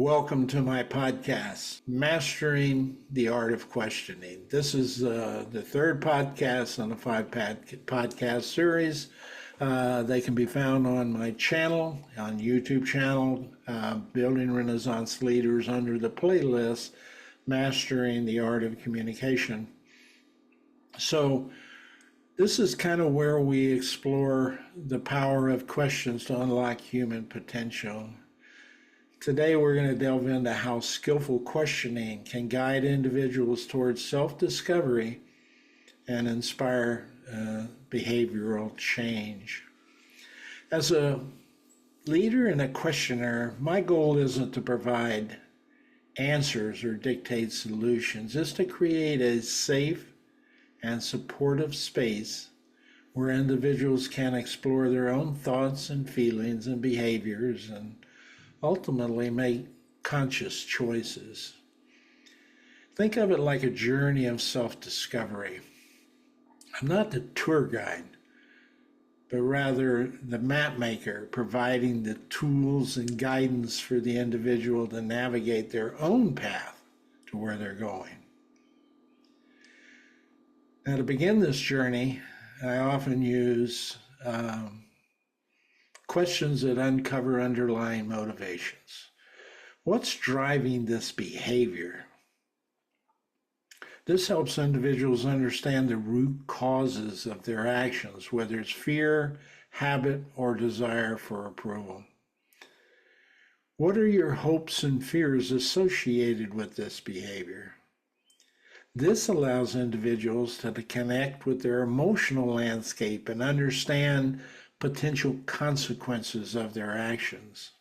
Welcome to my podcast, Mastering the Art of Questioning. This is the third podcast on a podcast series. They can be found on my channel, on YouTube channel, Building Renaissance Leaders, under the playlist, Mastering the Art of Communication. So this is kind of where we explore the power of questions to unlock human potential. Today, we're going to delve into how skillful questioning can guide individuals towards self-discovery and inspire behavioral change. As a leader and a questioner, my goal isn't to provide answers or dictate solutions. It's to create a safe and supportive space where individuals can explore their own thoughts and feelings and behaviors and ultimately make conscious choices. Think of it like a journey of self-discovery. I'm not the tour guide, but rather the map maker, providing the tools and guidance for the individual to navigate their own path to where they're going. Now, to begin this journey, I often use questions that uncover underlying motivations. What's driving this behavior? This helps individuals understand the root causes of their actions, whether it's fear, habit, or desire for approval. What are your hopes and fears associated with this behavior? This allows individuals to connect with their emotional landscape and understand potential consequences of their actions.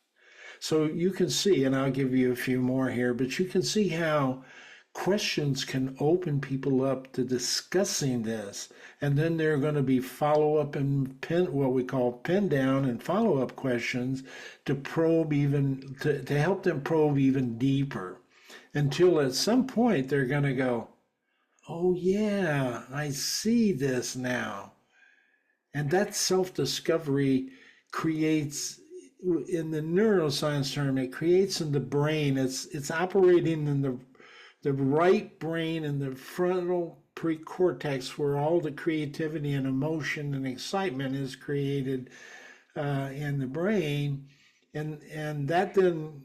So you can see, and I'll give you a few more here, but you can see how questions can open people up to discussing this. And then there are going to be follow-up and what we call pin down and follow-up questions to probe to help them probe even deeper, until at some point they're going to go, oh yeah, I see this now. And that self-discovery creates, in the neuroscience term, it creates in the brain, it's operating in the right brain and the frontal precortex, where all the creativity and emotion and excitement is created in the brain. And that then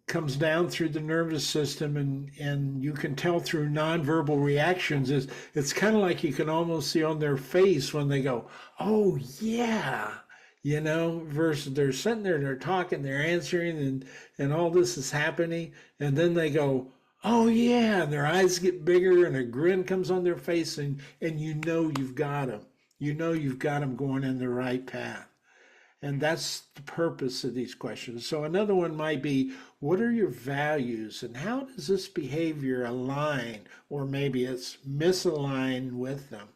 comes down through the nervous system, and you can tell through nonverbal reactions. It's kind of like you can almost see on their face when they go, oh yeah, versus they're sitting there, they're talking, they're answering, and all this is happening, and then they go, oh yeah, and their eyes get bigger and a grin comes on their face, and you've got them. You've got them going in the right path. And that's the purpose of these questions. So another one might be, what are your values and how does this behavior align, or maybe it's misaligned with them?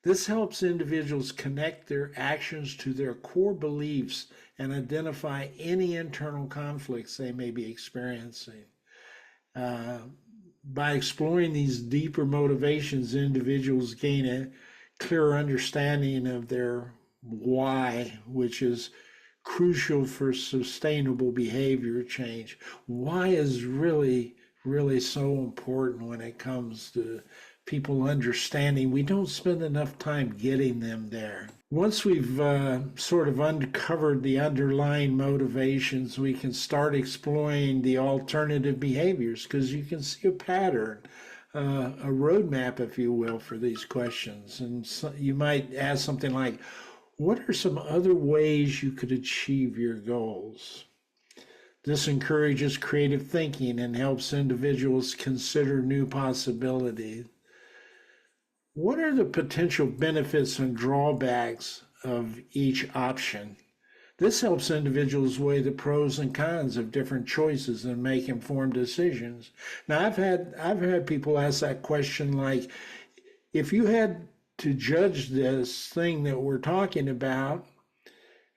This helps individuals connect their actions to their core beliefs and identify any internal conflicts they may be experiencing. By exploring these deeper motivations, individuals gain a clearer understanding of their why, which is crucial for sustainable behavior change. Why is really, really so important when it comes to people understanding. We don't spend enough time getting them there. Once we've sort of uncovered the underlying motivations, we can start exploring the alternative behaviors, because you can see a pattern, a roadmap, if you will, for these questions. And so you might ask something like, what are some other ways you could achieve your goals? This encourages creative thinking and helps individuals consider new possibilities. What are the potential benefits and drawbacks of each option? This helps individuals weigh the pros and cons of different choices and make informed decisions. Now, I've had people ask that question, like, if you had to judge this thing that we're talking about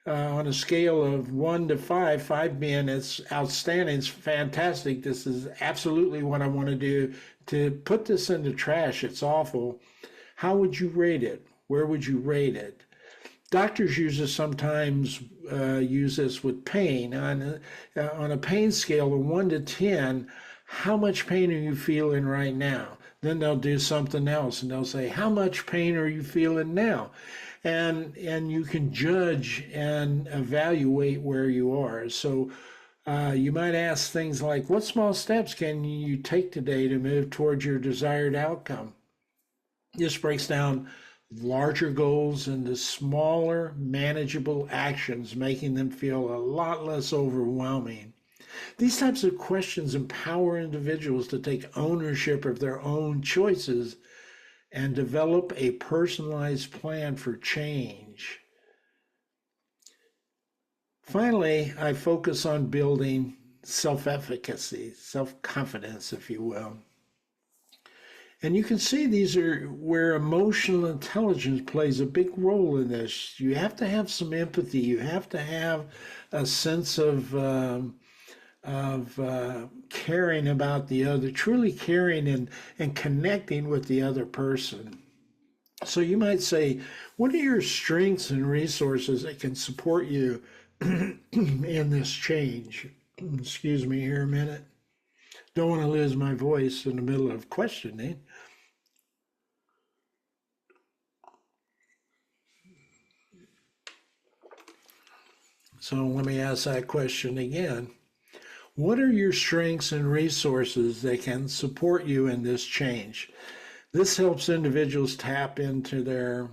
on a scale of 1 to 5, 5 being it's outstanding, it's fantastic, this is absolutely what I want to do, to put this in the trash, it's awful, how would you rate it? Where would you rate it? Doctors sometimes use this with pain. On a pain scale of 1 to 10, how much pain are you feeling right now? Then they'll do something else and they'll say, how much pain are you feeling now? And you can judge and evaluate where you are. So you might ask things like, what small steps can you take today to move towards your desired outcome? This breaks down larger goals into smaller, manageable actions, making them feel a lot less overwhelming. These types of questions empower individuals to take ownership of their own choices and develop a personalized plan for change. Finally, I focus on building self-efficacy, self-confidence, if you will. And you can see these are where emotional intelligence plays a big role in this. You have to have some empathy. You have to have a sense of caring about the other, truly caring and connecting with the other person. So you might say, what are your strengths and resources that can support you in this change? Excuse me here a minute. Don't want to lose my voice in the middle of questioning. So let me ask that question again. What are your strengths and resources that can support you in this change? This helps individuals tap into their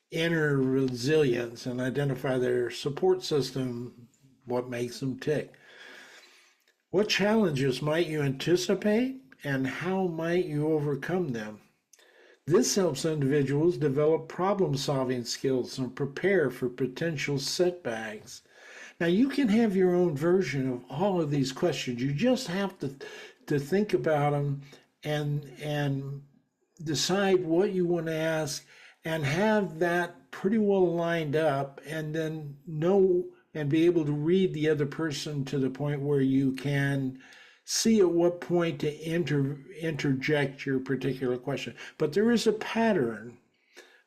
inner resilience and identify their support system, what makes them tick. What challenges might you anticipate and how might you overcome them? This helps individuals develop problem-solving skills and prepare for potential setbacks. Now, you can have your own version of all of these questions. You just have to think about them and decide what you want to ask and have that pretty well lined up, and then know and be able to read the other person to the point where you can see at what point to interject your particular question. But there is a pattern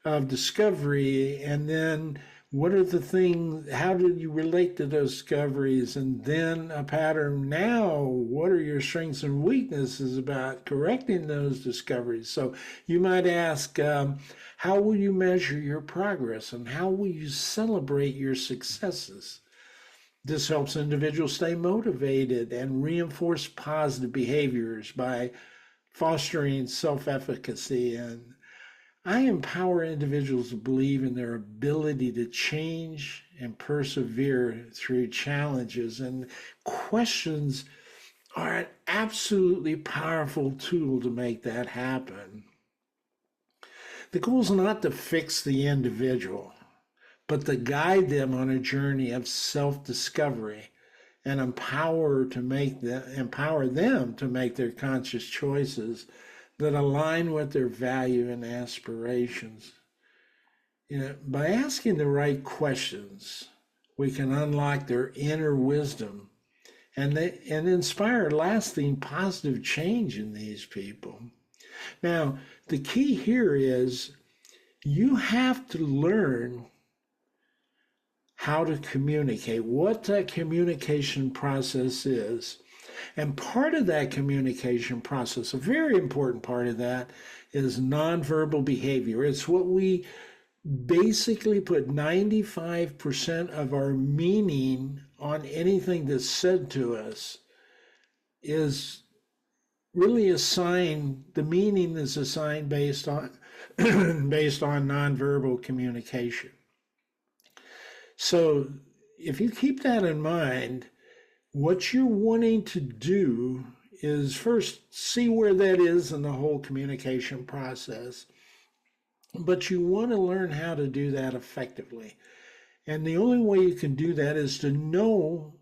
of discovery, and then what are the things, how did you relate to those discoveries, and then a pattern. Now, what are your strengths and weaknesses about correcting those discoveries? So you might ask, how will you measure your progress and how will you celebrate your successes? This helps individuals stay motivated and reinforce positive behaviors by fostering self-efficacy. And I empower individuals to believe in their ability to change and persevere through challenges. And questions are an absolutely powerful tool to make that happen. The goal is not to fix the individual, but to guide them on a journey of self-discovery and empower them to make their conscious choices that align with their value and aspirations. By asking the right questions, we can unlock their inner wisdom and inspire lasting positive change in these people. Now, the key here is you have to learn how to communicate, what that communication process is. And part of that communication process, a very important part of that, is nonverbal behavior. It's what we basically put 95% of our meaning on anything that's said to us is really assigned, the meaning is assigned based on nonverbal communication. So if you keep that in mind, what you're wanting to do is first see where that is in the whole communication process, but you want to learn how to do that effectively. And the only way you can do that is to know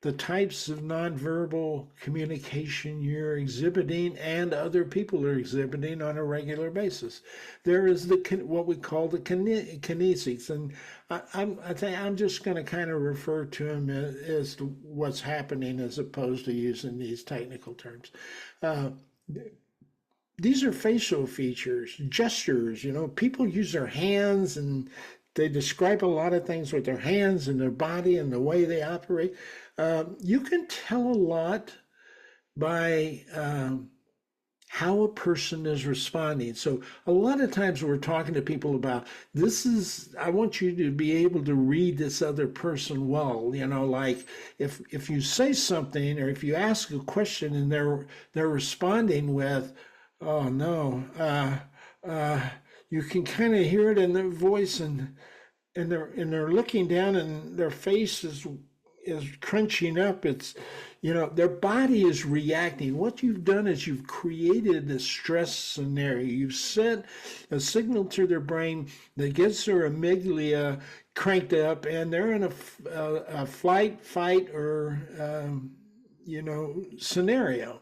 the types of nonverbal communication you're exhibiting and other people are exhibiting on a regular basis. There is what we call the kinesics, and I'm just going to kind of refer to them as to what's happening as opposed to using these technical terms. These are facial features, gestures. People use their hands and they describe a lot of things with their hands and their body and the way they operate. You can tell a lot by how a person is responding. So a lot of times we're talking to people about this is, I want you to be able to read this other person well. Like if you say something or if you ask a question and they're responding with, oh no, you can kind of hear it in their voice, and they're looking down and their face is crunching up. It's, their body is reacting. What you've done is you've created a stress scenario. You've sent a signal to their brain that gets their amygdala cranked up, and they're in a flight, fight, or scenario.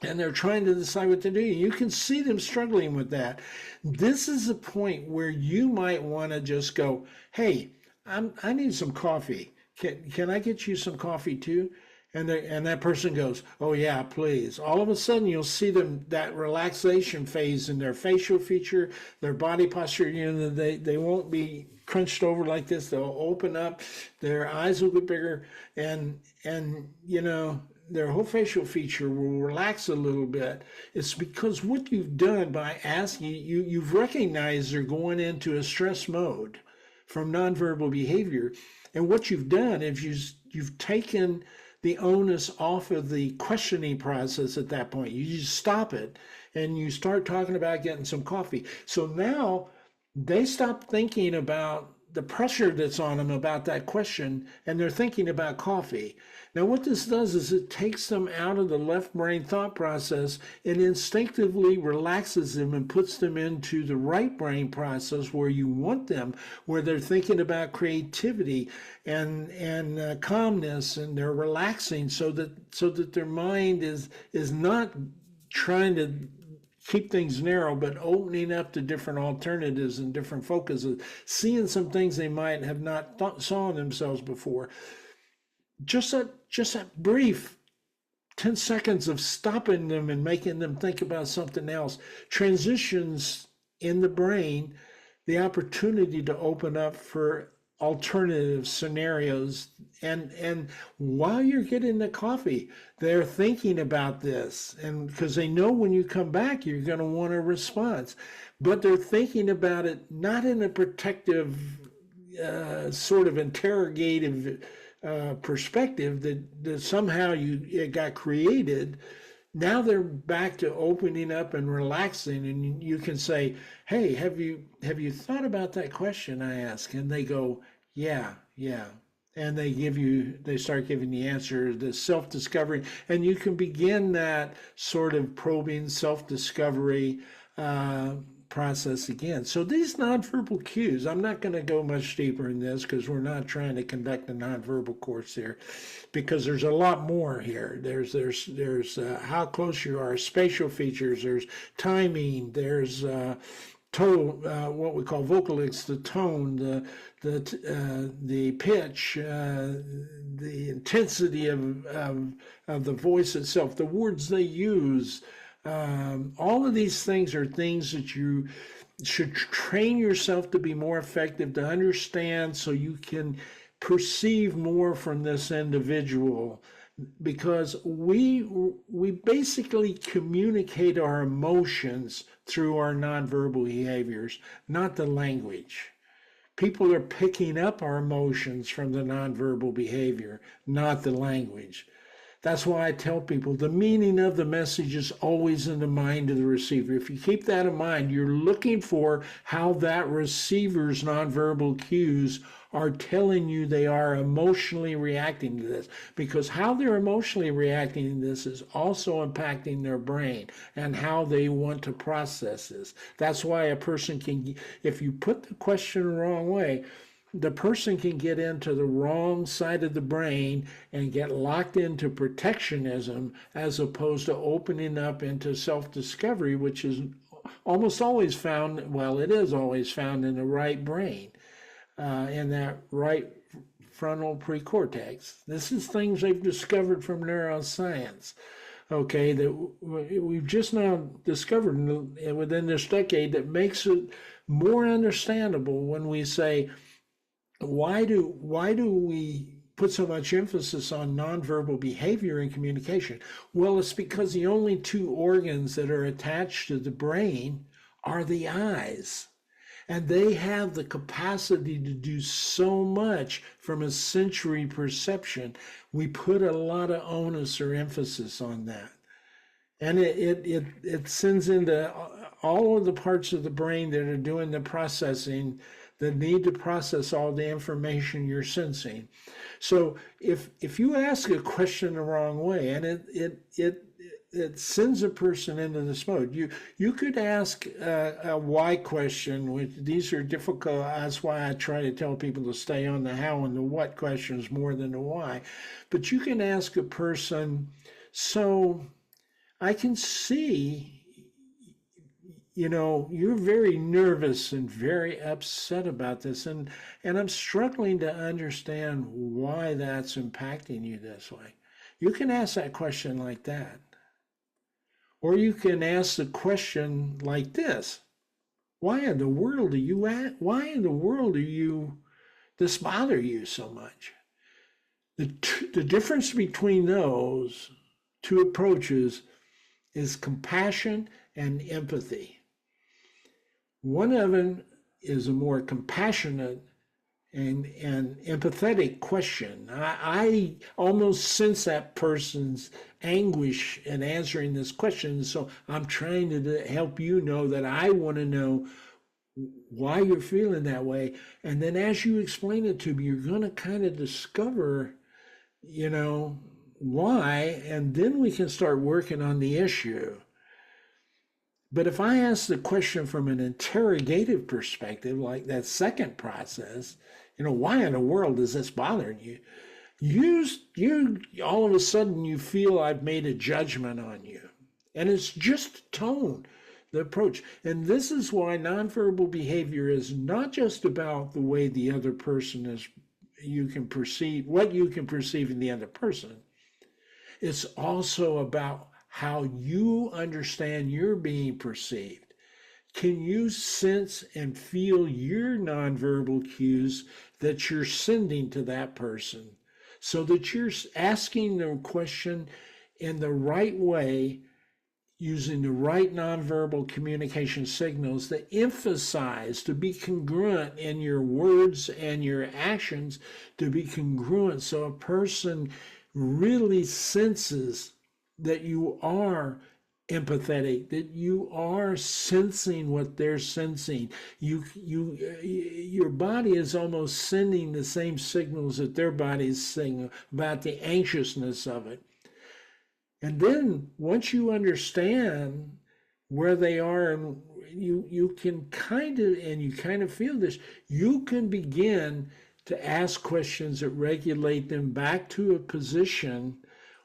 And they're trying to decide what to do. You can see them struggling with that. This is a point where you might want to just go, hey, I need some coffee. Can I get you some coffee too? And that person goes, oh yeah, please. All of a sudden you'll see them, that relaxation phase in their facial feature, their body posture. They won't be crunched over like this. They'll open up, their eyes will get bigger, and their whole facial feature will relax a little bit. It's because what you've done by asking, you've recognized they're going into a stress mode from nonverbal behavior. And what you've done is you've taken the onus off of the questioning process at that point. You just stop it and you start talking about getting some coffee. So now they stop thinking about the pressure that's on them about that question, and they're thinking about coffee. Now, what this does is it takes them out of the left brain thought process and instinctively relaxes them and puts them into the right brain process where you want them, where they're thinking about creativity and calmness, and they're relaxing so that their mind is not trying to keep things narrow, but opening up to different alternatives and different focuses, seeing some things they might have not saw themselves before. Just that brief 10 seconds of stopping them and making them think about something else transitions in the brain the opportunity to open up for alternative scenarios. And while you're getting the coffee, they're thinking about this, and because they know when you come back you're going to want a response, but they're thinking about it not in a protective sort of interrogative perspective that somehow it got created. Now they're back to opening up and relaxing, and you can say, hey, have you thought about that question I asked? And they go, yeah. And they start giving the answer, the self-discovery, and you can begin that sort of probing self-discovery process again. So these nonverbal cues, I'm not going to go much deeper in this because we're not trying to conduct a nonverbal course here, because there's a lot more here. There's how close you are, spatial features, there's timing, there's tone, what we call vocalics, the tone, the pitch, the intensity of the voice itself, the words they use. All of these things are things that you should train yourself to be more effective, to understand, so you can perceive more from this individual, because we basically communicate our emotions through our nonverbal behaviors, not the language. People are picking up our emotions from the nonverbal behavior, not the language. That's why I tell people the meaning of the message is always in the mind of the receiver. If you keep that in mind, you're looking for how that receiver's nonverbal cues are telling you they are emotionally reacting to this, because how they're emotionally reacting to this is also impacting their brain and how they want to process this. That's why a person can, if you put the question the wrong way, the person can get into the wrong side of the brain and get locked into protectionism as opposed to opening up into self-discovery, which is almost always found, well, it is always found in the right brain, in that right frontal precortex. This is things they've discovered from neuroscience. okay, that we've just now discovered within this decade that makes it more understandable when we say, why do we put so much emphasis on nonverbal behavior in communication? Well, it's because the only two organs that are attached to the brain are the eyes. And they have the capacity to do so much from a sensory perception. We put a lot of onus or emphasis on that. And it sends into all of the parts of the brain that are doing the processing, that need to process all the information you're sensing. So if you ask a question the wrong way, and it sends a person into this mode. You could ask a why question, which these are difficult. That's why I try to tell people to stay on the how and the what questions more than the why. But you can ask a person, so I can see, you're very nervous and very upset about this, and I'm struggling to understand why that's impacting you this way. You can ask that question like that. Or you can ask the question like this: why in the world do you why in the world do you this bother you so much? The difference between those two approaches is compassion and empathy. One of them is a more compassionate and empathetic question. I almost sense that person's anguish in answering this question. So I'm trying to help you know that I want to know why you're feeling that way. And then as you explain it to me, you're going to kind of discover, why, and then we can start working on the issue. But if I ask the question from an interrogative perspective, like that second process, why in the world is this bothering you? You all of a sudden you feel I've made a judgment on you. And it's just tone, the approach. And this is why nonverbal behavior is not just about the way the other person is, you can perceive, what you can perceive in the other person. It's also about how you understand you're being perceived. Can you sense and feel your nonverbal cues that you're sending to that person so that you're asking the question in the right way, using the right nonverbal communication signals that emphasize, to be congruent in your words and your actions, to be congruent so a person really senses that you are empathetic, that you are sensing what they're sensing. Your body is almost sending the same signals that their body is sending about the anxiousness of it. And then once you understand where they are, and you can kind of feel this, you can begin to ask questions that regulate them back to a position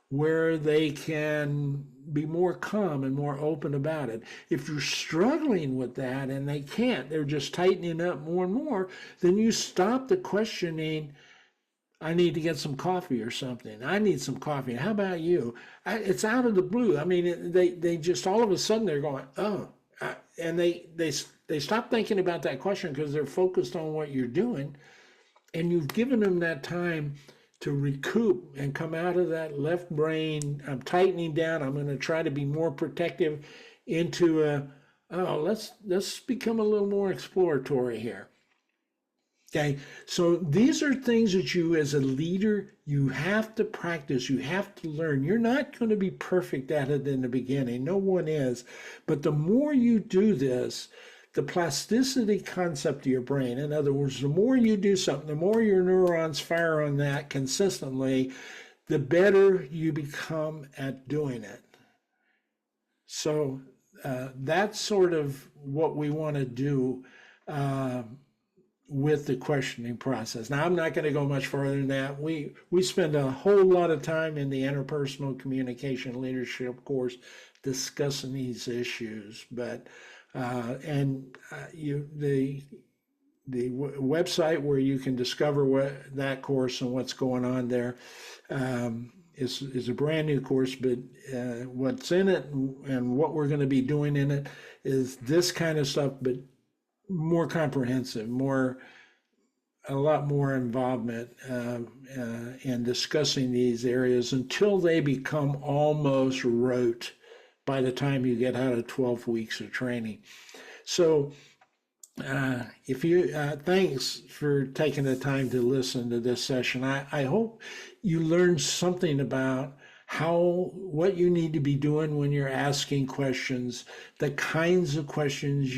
where they can be more calm and more open about it. If you're struggling with that and they can't, they're just tightening up more and more, then you stop the questioning. I need to get some coffee or something. I need some coffee. How about you? It's out of the blue. I mean, they just all of a sudden they're going, oh, and they stop thinking about that question because they're focused on what you're doing, and you've given them that time to recoup and come out of that left brain. I'm tightening down. I'm going to try to be more protective into let's become a little more exploratory here. Okay, so these are things that you as a leader, you have to practice, you have to learn. You're not going to be perfect at it in the beginning. No one is. But the more you do this, the plasticity concept of your brain, in other words, the more you do something, the more your neurons fire on that consistently, the better you become at doing it. So that's sort of what we want to do with the questioning process. Now, I'm not going to go much further than that. We spend a whole lot of time in the interpersonal communication leadership course discussing these issues, but the website where you can discover that course and what's going on there is a brand new course, but what's in it and what we're going to be doing in it is this kind of stuff, but more comprehensive, a lot more involvement in discussing these areas until they become almost rote by the time you get out of 12 weeks of training. So if you thanks for taking the time to listen to this session. I hope you learned something about what you need to be doing when you're asking questions, the kinds of questions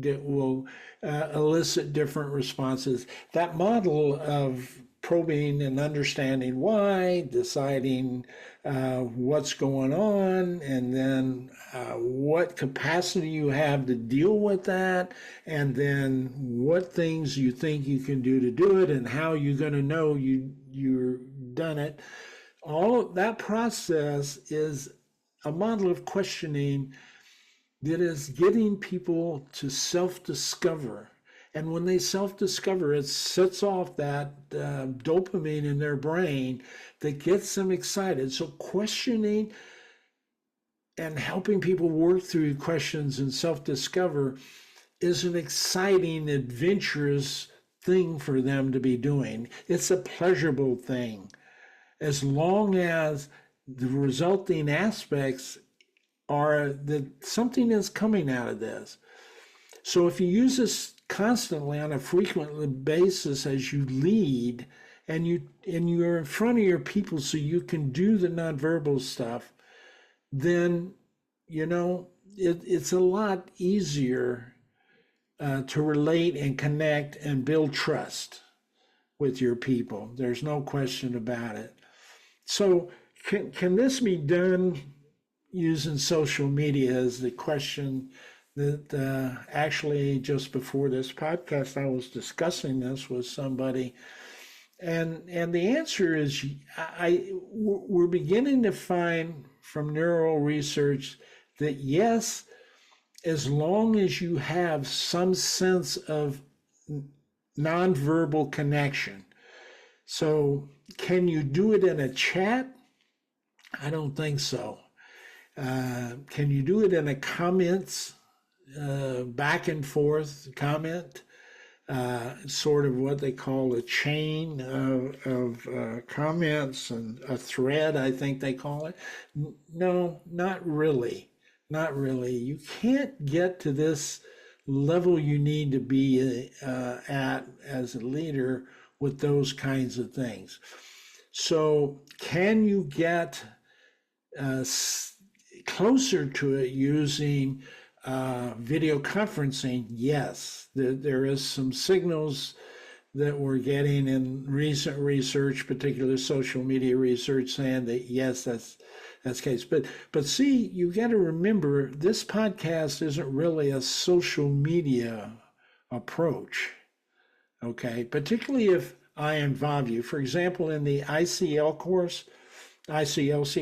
that will elicit different responses. That model of probing and understanding why, deciding what's going on, and then what capacity you have to deal with that, and then what things you think you can do to do it, and how you're going to know you're done it. All of that process is a model of questioning that is getting people to self-discover. And when they self-discover, it sets off that dopamine in their brain that gets them excited. So questioning and helping people work through questions and self-discover is an exciting, adventurous thing for them to be doing. It's a pleasurable thing, as long as the resulting aspects are that something is coming out of this. So if you use this constantly on a frequent basis as you lead, and you're in front of your people so you can do the nonverbal stuff, then it's a lot easier to relate and connect and build trust with your people. There's no question about it. So can this be done using social media is the question that actually just before this podcast, I was discussing this with somebody. And the answer is we're beginning to find from neural research that yes, as long as you have some sense of nonverbal connection. So can you do it in a chat? I don't think so. Can you do it in a comments, back and forth comment? Sort of what they call a chain of comments and a thread, I think they call it. No, not really. Not really. You can't get to this level you need to be at as a leader with those kinds of things. So can you get closer to it using video conferencing? Yes, there is some signals that we're getting in recent research, particularly social media research, saying that yes, that's the case. But see, you got to remember, this podcast isn't really a social media approach, okay? Particularly if I involve you. For example, in the ICLC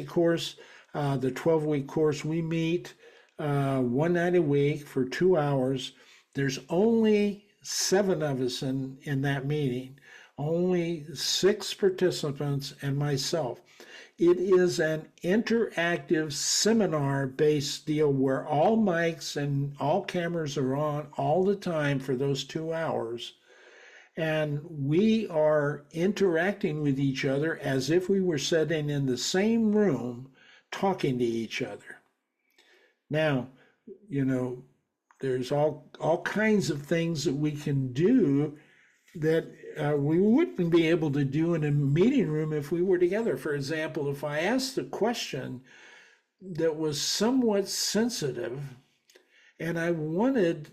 course, the 12-week course, we meet one night a week for 2 hours. There's only 7 of us in that meeting, only 6 participants and myself. It is an interactive seminar-based deal where all mics and all cameras are on all the time for those 2 hours. And we are interacting with each other as if we were sitting in the same room talking to each other. Now, there's all kinds of things that we can do that we wouldn't be able to do in a meeting room if we were together. For example, if I asked a question that was somewhat sensitive and I wanted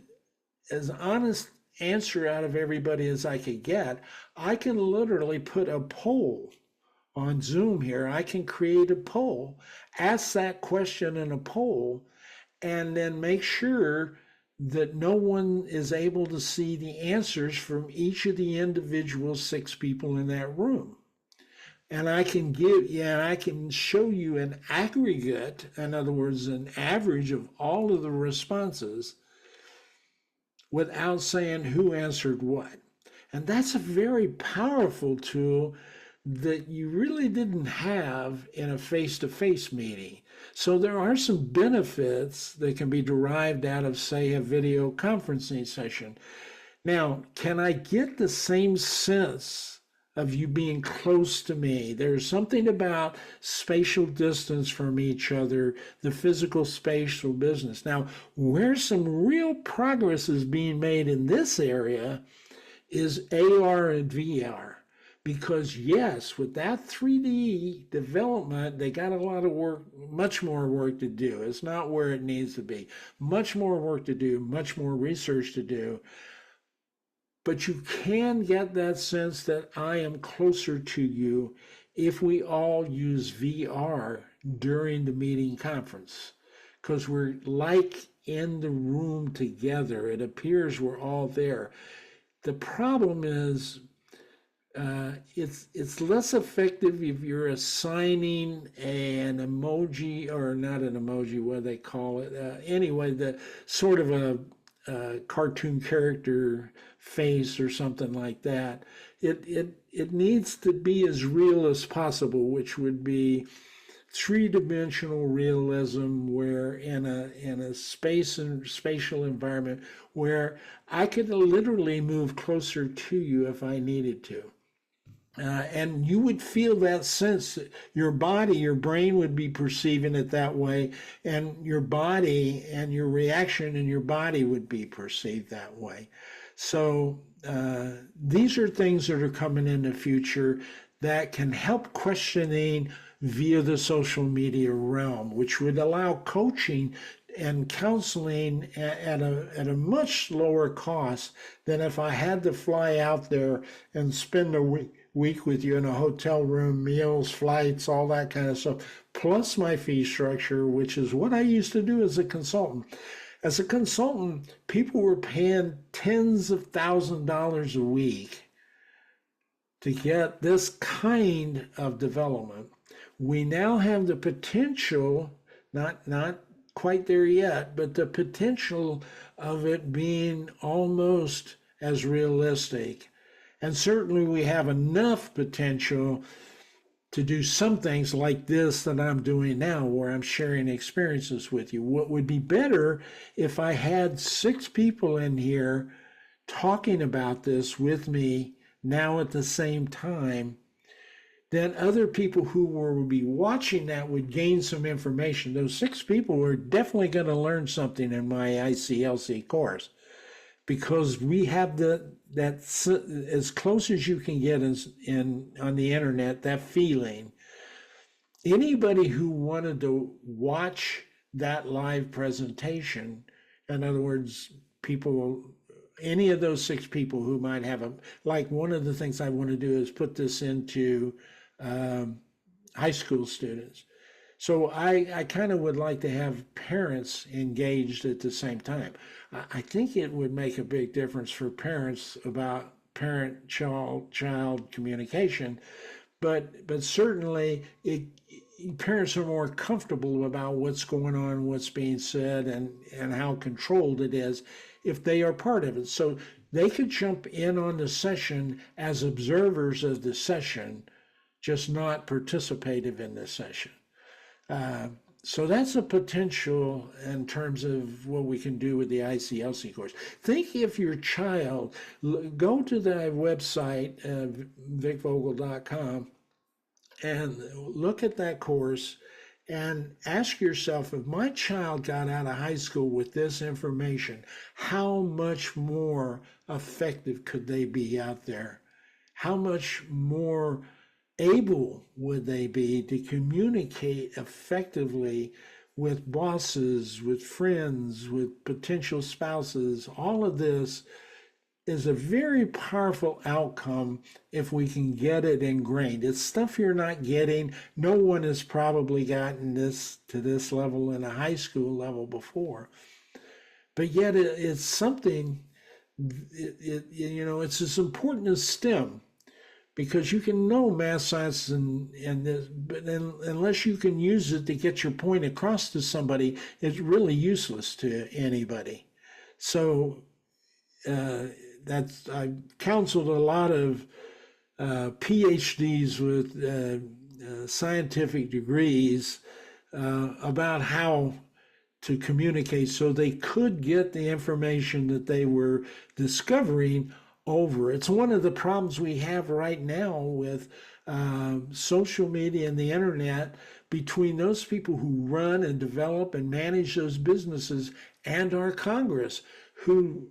as honest answer out of everybody as I could get, I can literally put a poll on Zoom here. I can create a poll, ask that question in a poll, and then make sure that no one is able to see the answers from each of the individual 6 people in that room. And I can show you an aggregate, in other words, an average of all of the responses without saying who answered what. And that's a very powerful tool that you really didn't have in a face-to-face meeting. So there are some benefits that can be derived out of, say, a video conferencing session. Now, can I get the same sense of you being close to me? There's something about spatial distance from each other, the physical spatial business. Now, where some real progress is being made in this area is AR and VR. Because yes, with that 3D development, they got a lot of work, much more work to do. It's not where it needs to be. Much more work to do, much more research to do. But you can get that sense that I am closer to you if we all use VR during the meeting conference. Because we're like in the room together. It appears we're all there. The problem is it's less effective if you're assigning an emoji, or not an emoji, what do they call it? Anyway, the sort of a cartoon character face or something like that. It needs to be as real as possible, which would be three-dimensional realism, where in a space and spatial environment where I could literally move closer to you if I needed to. And you would feel that sense. Your body, your brain would be perceiving it that way, and your body and your reaction in your body would be perceived that way. So these are things that are coming in the future that can help questioning via the social media realm, which would allow coaching and counseling at a much lower cost than if I had to fly out there and spend a week with you in a hotel room, meals, flights, all that kind of stuff, plus my fee structure, which is what I used to do as a consultant. As a consultant, people were paying tens of thousands of dollars a week to get this kind of development. We now have the potential, not quite there yet, but the potential of it being almost as realistic. And certainly we have enough potential to do some things like this that I'm doing now, where I'm sharing experiences with you. What would be better if I had 6 people in here talking about this with me now at the same time, then other people who will be watching that would gain some information. Those 6 people are definitely going to learn something in my ICLC course, because we have that as close as you can get on the internet, that feeling. Anybody who wanted to watch that live presentation, in other words, people, any of those 6 people who might have like one of the things I want to do is put this into high school students. So I kind of would like to have parents engaged at the same time. I think it would make a big difference for parents about parent-child communication, but certainly parents are more comfortable about what's going on, what's being said, and how controlled it is if they are part of it. So they could jump in on the session as observers of the session, just not participative in the session. So that's a potential in terms of what we can do with the ICLC course. Think if your child, go to the website, vicvogel.com, and look at that course and ask yourself, if my child got out of high school with this information, how much more effective could they be out there? How much more able would they be to communicate effectively with bosses, with friends, with potential spouses? All of this is a very powerful outcome if we can get it ingrained. It's stuff you're not getting. No one has probably gotten this to this level in a high school level before. But yet it's something, it's as important as STEM. Because you can know math, science, and this, but unless you can use it to get your point across to somebody, it's really useless to anybody. So I've counseled a lot of PhDs with scientific degrees about how to communicate so they could get the information that they were discovering over. It's one of the problems we have right now with social media and the internet between those people who run and develop and manage those businesses and our Congress, who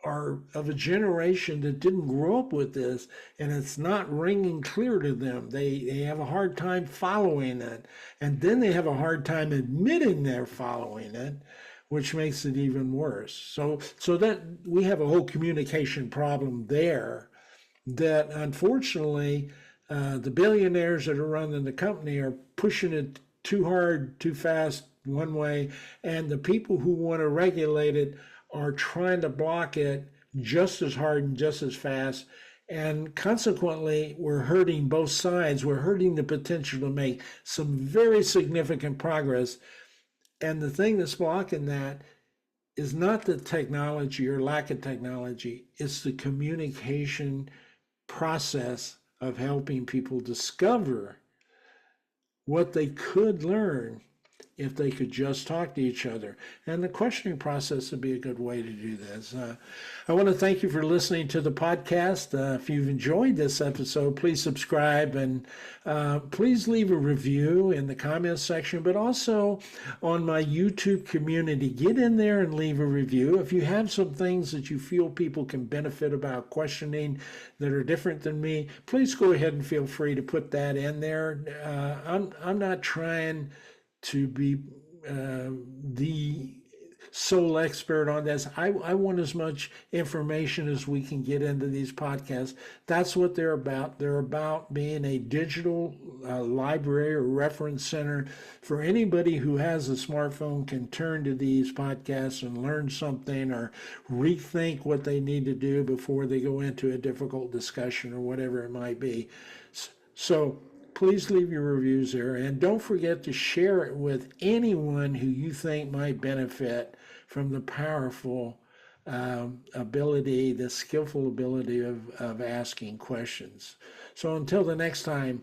are of a generation that didn't grow up with this, and it's not ringing clear to them. They have a hard time following it, and then they have a hard time admitting they're following it, which makes it even worse. So that we have a whole communication problem there that unfortunately the billionaires that are running the company are pushing it too hard, too fast one way, and the people who want to regulate it are trying to block it just as hard and just as fast. And consequently, we're hurting both sides. We're hurting the potential to make some very significant progress. And the thing that's blocking that is not the technology or lack of technology, it's the communication process of helping people discover what they could learn if they could just talk to each other. And the questioning process would be a good way to do this. I want to thank you for listening to the podcast. If you've enjoyed this episode, please subscribe and please leave a review in the comments section, but also on my YouTube community. Get in there and leave a review. If you have some things that you feel people can benefit about questioning that are different than me, please go ahead and feel free to put that in there. I'm not trying to be the sole expert on this. I want as much information as we can get into these podcasts. That's what they're about. They're about being a digital library or reference center for anybody who has a smartphone can turn to these podcasts and learn something or rethink what they need to do before they go into a difficult discussion or whatever it might be. So please leave your reviews there, and don't forget to share it with anyone who you think might benefit from the powerful ability, the skillful ability of asking questions. So until the next time,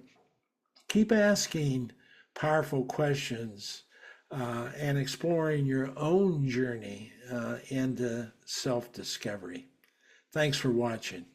keep asking powerful questions and exploring your own journey into self-discovery. Thanks for watching.